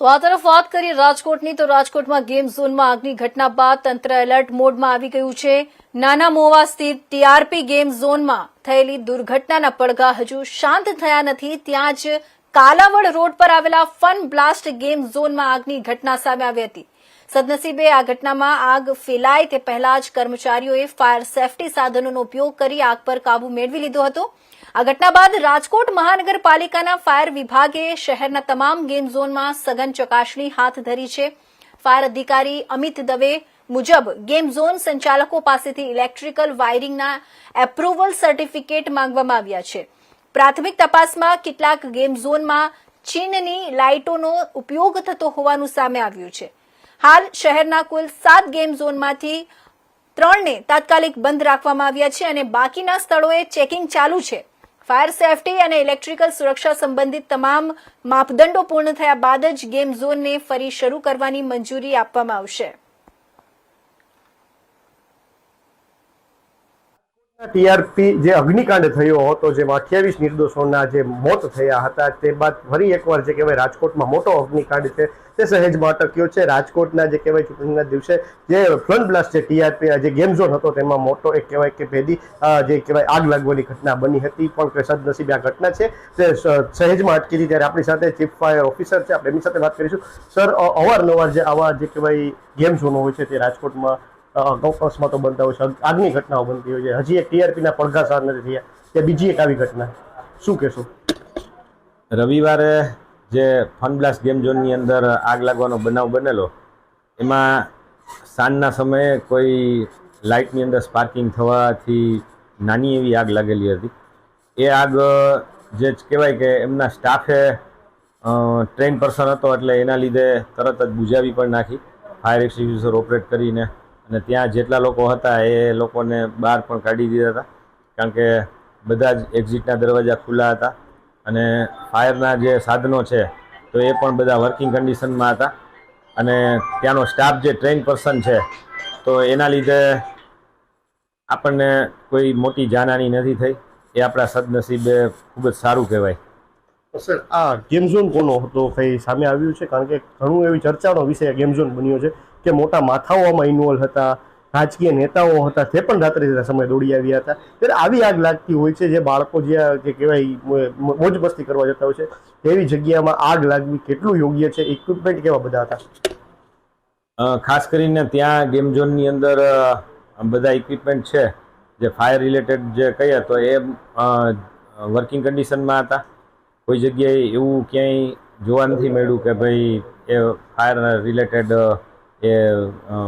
તો આ તરફ વાત કરીએ રાજકોટની તો રાજકોટમાં ગેમ ઝોનમાં આગની ઘટના બાદ તંત્ર એલર્ટ મોડમાં આવી ગયું છે। નાના મોવા સ્થિત ટીઆરપી ગેમ ઝોનમાં થયેલી દુર્ઘટનાના પડઘા હજુ શાંત થયા નથી। ત્યાં જ કાલાવડ રોડ પર આવેલા ફન બ્લાસ્ટ ગેમ ઝોનમાં આગની ઘટના સામે આવી હતી। સદનસીબે આ ઘટનામાં આગ ફેલાય તે પહેલા જ કર્મચારીઓએ ફાયર સેફટી સાધનોનો ઉપયોગ કરી આગ પર કાબુ મેળવી લીધો હતો। આ ઘટના બાદ રાજકોટ મહાનગરપાલિકાના ફાયર વિભાગે શહેરના તમામ ગેમ ઝોનમાં સઘન ચકાસણી હાથ ધરી છે। ફાયર અધિકારી અમિત દવે મુજબ ગેમ ઝોન સંચાલકો પાસેથી ઇલેક્ટ્રિકલ વાયરિંગના એપ્રુવલ સર્ટિફિકેટ માંગવામાં આવ્યા છે। પ્રાથમિક તપાસમાં કેટલાક ગેમ ઝોનમાં ચીનની લાઇટોનો ઉપયોગ થતો હોવાનું સામે આવ્યું છે। હાલ શહેરના કુલ 7 ગેમ ઝોનમાંથી 3ને તાત્કાલિક બંધ રાખવામાં આવ્યા છે અને બાકીના સ્થળોએ ચેકિંગ ચાલુ છે। ફાયર સેફટી અને ઇલેક્ટ્રિકલ સુરક્ષા સંબંધિત તમામ માપદંડો પૂર્ણ થયા બાદ જ ગેમ ઝોનને ફરી શરૂ કરવાની મંજૂરી આપવામાં આવશે। ટીઆરપી જે અગ્નિકાંડ થયો હતો જેમાં 28 નિર્દોષોના જે મોત થયા હતા તે બાદ ફરી એકવાર જે કહેવાય રાજકોટમાં મોટો અગ્નિકાંડ છે તે સહેજમાં અટક્યો છે। રાજકોટના જે કહેવાય ચૂંટણીના દિવસે જે ફન બ્લાસ્ટ જે ટીઆરપી જે ગેમ ઝોન હતો તેમાં મોટો એક કહેવાય કે ભેદી જે કહેવાય આગ લાગવાની ઘટના બની હતી પણ સદનસીબે આ ઘટના છે તે સહેજમાં અટકી હતી। ત્યારે આપણી સાથે ચીફ ફાયર ઓફિસર છે, આપણે એમની સાથે વાત કરીશું। સર, અવારનવાર જે આવા જે કહેવાય ગેમ ઝોનો હોય છે તે રાજકોટમાં અકસ્માતો બનતા હોય છે, આગની ઘટનાઓ બનતી હોય છે। હજી એક ટીઆરપીના પડઘા સાર નથી થયા, તે બીજી એક આવી ઘટના, શું કહેશો? રવિવારે જે ફન બ્લાસ્ટ ગેમ ઝોનની અંદર આગ લાગવાનો બનાવ બનેલો એમાં સાંજના સમયે કોઈ લાઇટની અંદર સ્પાર્કિંગ થવાથી નાની એવી આગ લાગેલી હતી। એ આગ જે કહેવાય કે એમના સ્ટાફે ટ્રેન પર્સન હતો એટલે એના લીધે તરત જ બુઝાવી પણ નાખી ફાયર એક્સ્ટિંગ્વિશર ઓપરેટ કરીને, અને ત્યાં જેટલા લોકો હતા એ લોકોને બહાર પણ કાઢી દીધા હતા કારણ કે બધા જ એક્ઝિટના દરવાજા ખુલ્લા હતા અને ફાયરના જે સાધનો છે તો એ પણ બધા વર્કિંગ કન્ડિશનમાં હતા અને ત્યાંનો સ્ટાફ જે ટ્રેન પર્સન છે તો એના લીધે આપણને કોઈ મોટી જાનહાની નથી થઈ। એ આપણા સદનસીબે ખૂબ જ સારું કહેવાય। સર, આ ગેમ ઝોન કોનો હતો કંઈ સામે આવ્યું છે? કારણ કે ઘણું એવી ચર્ચાનો વિષય ગેમ ઝોન બન્યો છે કે મોટા માથાઓ આમાં ઇન્વોલ્વ હતા, રાજકીય નેતાઓ હતા, તે પણ રાત્રે સમય દોડી આવ્યા હતા। ત્યારે આવી આગ લાગતી હોય છે જે બાળકો જ્યાં જે કહેવાય મોજ મસ્તી કરવા જતા હોય છે તેવી જગ્યામાં આગ લાગવી કેટલું યોગ્ય છે? ઇક્વિપમેન્ટ કેવા બધા હતા? ખાસ કરીને ત્યાં ગેમ ઝોનની અંદર બધા ઇક્વિપમેન્ટ છે જે ફાયર રિલેટેડ જે કહીએ તો એ વર્કિંગ કન્ડિશનમાં હતા। કોઈ જગ્યાએ એવું ક્યાંય જોવા નથી મળ્યું કે ભાઈ એ ફાયર રિલેટેડ એ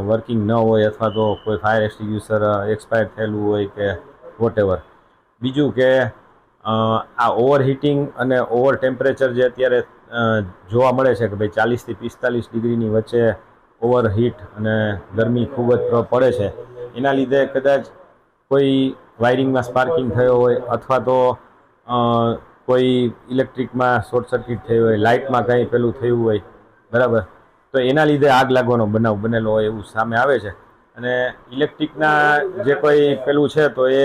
વર્કિંગ ન હોય અથવા તો કોઈ ફાયર એક્સ્ટિંગ્વિશર એક્સપાયર થયેલું હોય કે વોટેવર। બીજું કે આ ઓવરહીટિંગ અને ઓવર ટેમ્પરેચર જે અત્યારે જોવા મળે છે કે ભાઈ 40 થી 45 ડિગ્રીની વચ્ચે ઓવરહીટ અને ગરમી ખૂબ જ પડે છે, એના લીધે કદાચ કોઈ વાયરિંગમાં સ્પાર્કિંગ થયો હોય અથવા તો કોઈ ઇલેક્ટ્રિકમાં શોર્ટ સર્કિટ થઈ હોય, લાઇટમાં કંઈ પેલું થયું હોય, બરાબર, તો એના લીધે આગ લાગવાનો બનાવ બનેલો હોય એવું સામે આવે છે। અને ઇલેક્ટ્રિકના જે કોઈ પેલું છે તો એ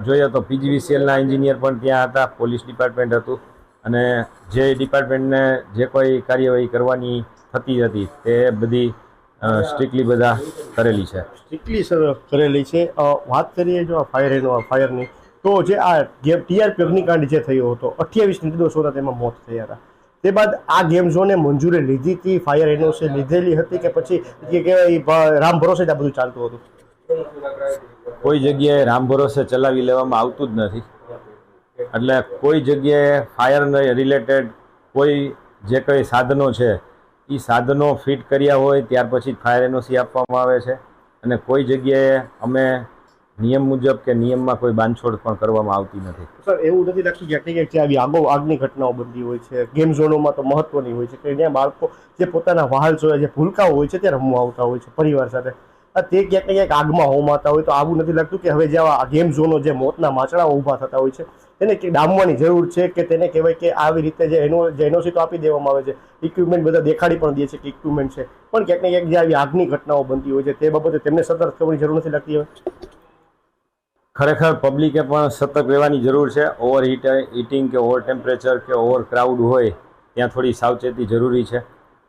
જોઈએ તો પીજીવીસીએલના એન્જિનિયર પણ ત્યાં હતા, પોલીસ ડિપાર્ટમેન્ટ હતું અને જે ડિપાર્ટમેન્ટને જે કોઈ કાર્યવાહી કરવાની થતી હતી તે બધી સ્ટ્રિક્ટલી બધા કરેલી છે। સ્ટ્રિક્ટલી સર કરેલી છે। વાત કરીએ જો આ ફાયરની તો જે આ ટીઆરપી અગ્નિકાંડ જે થયો હતો 28 નિર્દોષોના તેમાં મોત થયા હતા, તે બાદ આ ગેમ ઝોને મંજૂરી લીધી હતી, ફાયર એનઓસી લીધેલી હતી કે પછી કે કહેવાય રામ ભરોસે જ આ બધું ચાલતું હતું? કોઈ જગ્યાએ રામ ભરોસે ચલાવી લેવામાં આવતું જ નથી, એટલે કોઈ જગ્યાએ ફાયર રિલેટેડ કોઈ જે કંઈ સાધનો છે એ સાધનો ફિટ કર્યા હોય ત્યાર પછી જ ફાયર એનઓસી આપવામાં આવે છે અને કોઈ જગ્યાએ અમે નિયમ મુજબ કે નિયમમાં કોઈ બાંધછોડ પણ કરવામાં આવતી નથી। સર, એવું નથી લાગતું ક્યાંક જે આવી આગની ઘટનાઓ બનતી હોય છે ગેમ ઝોનોમાં તો મહત્વની હોય છે કે જ્યાં બાળકો જે પોતાના વહાલ જોયા જે ભૂલકાઓ હોય છે તે રમવા આવતા હોય છે પરિવાર સાથે, તે ક્યાંક ને ક્યાંક આગમાં હોમાતા હોય તો આવું નથી લાગતું કે હવે જે આ ગેમ ઝોનો જે મોતના માચડાઓ ઊભા થતા હોય છે તેને ડામવાની જરૂર છે કે તેને કહેવાય કે આવી રીતે જે એનઓસી તો આપી દેવામાં આવે છે, ઇક્વિપમેન્ટ બધા દેખાડી પણ દે છે કે ઇક્વિપમેન્ટ છે, પણ ક્યાંક ને ક્યાંક જે આવી આગની ઘટનાઓ બનતી હોય છે તે બાબતે તેમને સતર્ક થવાની જરૂર નથી લાગતી? હવે ખરેખર પબ્લિકે પણ સતર્ક રહેવાની જરૂર છે। ઓવર હીટિંગ કે ઓવર ટેમ્પરેચર કે ઓવર ક્રાઉડ હોય ત્યાં થોડી સાવચેતી જરૂરી છે.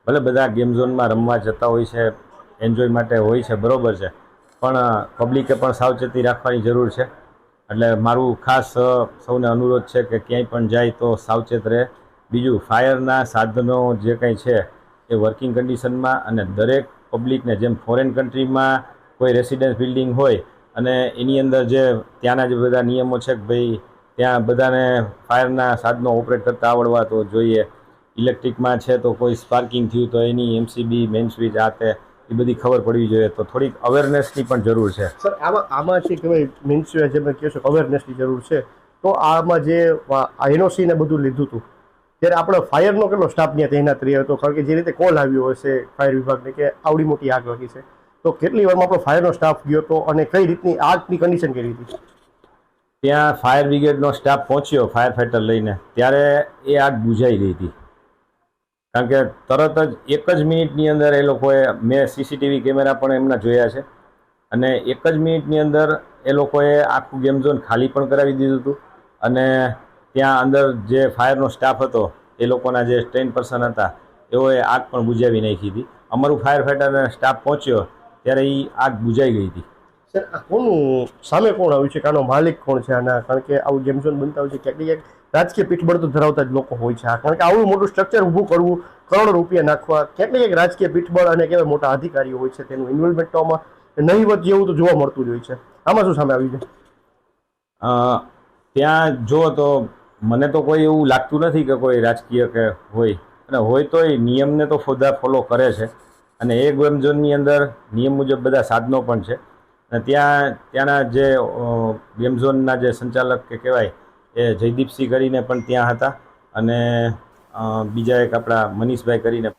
ભલે બધા ગેમ ઝોનમાં રમવા જતા હોય છે, એન્જોય માટે હોય છે, બરાબર છે, પણ પબ્લિકે પણ સાવચેતી રાખવાની જરૂર છે. એટલે મારું ખાસ સૌને અનુરોધ છે કે ક્યાંય પણ જાય તો સાવચેત રહે. બીજું, ફાયરના સાધનો જે કંઈ છે એ વર્કિંગ કન્ડિશનમાં, અને દરેક પબ્લિકને જેમ ફોરેન કન્ટ્રીમાં કોઈ રેસિડેન્સ બિલ્ડિંગ હોય અને એની અંદર જે ત્યાંના જે બધા નિયમો છે કે ભાઈ ત્યાં બધાને ફાયરના સાધનો ઓપરેટ કરતા આવડવા તો જોઈએ. ઇલેક્ટ્રિકમાં છે તો કોઈ સ્પાર્કિંગ થયું તો એની MCB મેઇન સ્વિચ આ તે એ બધી ખબર પડવી જોઈએ. તો થોડીક અવેરનેસની પણ જરૂર છે. સર આમાં છે કે ભાઈ મીન્સ જે તમે કહો છો અવેરનેસની જરૂર છે, તો આમાં જે NOC ને બધું લીધું હતું ત્યારે આપણે ફાયરનો કેટલો સ્ટાફ ત્યાં તૈનાત રહ્યો હતો? કારણ કે જે રીતે કોલ આવ્યો હશે ફાયર વિભાગને કે આવડી મોટી આગ લાગી છે, તો કેટલી વારમાં આપણો ફાયરનો સ્ટાફ ગયો હતો અને કઈ રીતની આગની કન્ડિશન કેવી હતી? ત્યાં ફાયર બ્રિગેડનો સ્ટાફ પહોંચ્યો ફાયર ફાઈટર લઈને, ત્યારે એ આગ બુઝાઈ ગઈ હતી. કારણ કે તરત જ 1 જ મિનિટની અંદર એ લોકોએ, મેં CCTV કેમેરા પણ એમના જોયા છે, અને 1 જ મિનિટની અંદર એ લોકોએ આખું ગેમ ઝોન ખાલી પણ કરાવી દીધું હતું. અને ત્યાં અંદર જે ફાયરનો સ્ટાફ હતો, એ લોકોના જે ટ્રેન પર્સન હતા, એઓએ આગ પણ બુઝાવી નાખી હતી. અમારું ફાયર ફાઈટર સ્ટાફ પહોંચ્યો ત્યારે એ આગ બુઝાઈ ગઈ હતી. સર આ કોનું સામે કોણ આવ્યું છે? આનો માલિક કોણ છે આના? કારણ કે આવું ગેમ ઝોન બનતા હોય છે ક્યાંક ને ક્યાંક રાજકીય પીઠબળ તો ધરાવતા જ લોકો હોય છે. કારણ કે આવડું મોટું સ્ટ્રક્ચર ઊભું કરવું, કરોડો રૂપિયા નાખવા, ક્યાંક ને ક્યાંક રાજકીય પીઠબળ અને કેવા મોટા અધિકારીઓ હોય છે, તેનું ઇન્વોલ્વમેન્ટ તો આમાં નહીવત જેવું તો જોવા મળતું જ હોય છે. આમાં શું સામે આવ્યું છે? ત્યાં જુઓ તો મને તો કોઈ એવું લાગતું નથી કે કોઈ રાજકીય કે હોય, અને હોય તો એ નિયમને તો બધા ફોલો કરે છે. અને એ ગેમ ઝોનની અંદર નિયમ મુજબ બધા સાધનો પણ છે. અને ત્યાંના જે ગેમ ઝોનના જે સંચાલક કે કહેવાય એ જયદીપસિંહ કરીને પણ ત્યાં હતા, અને બીજા એક આપણા મનીષભાઈ કરીને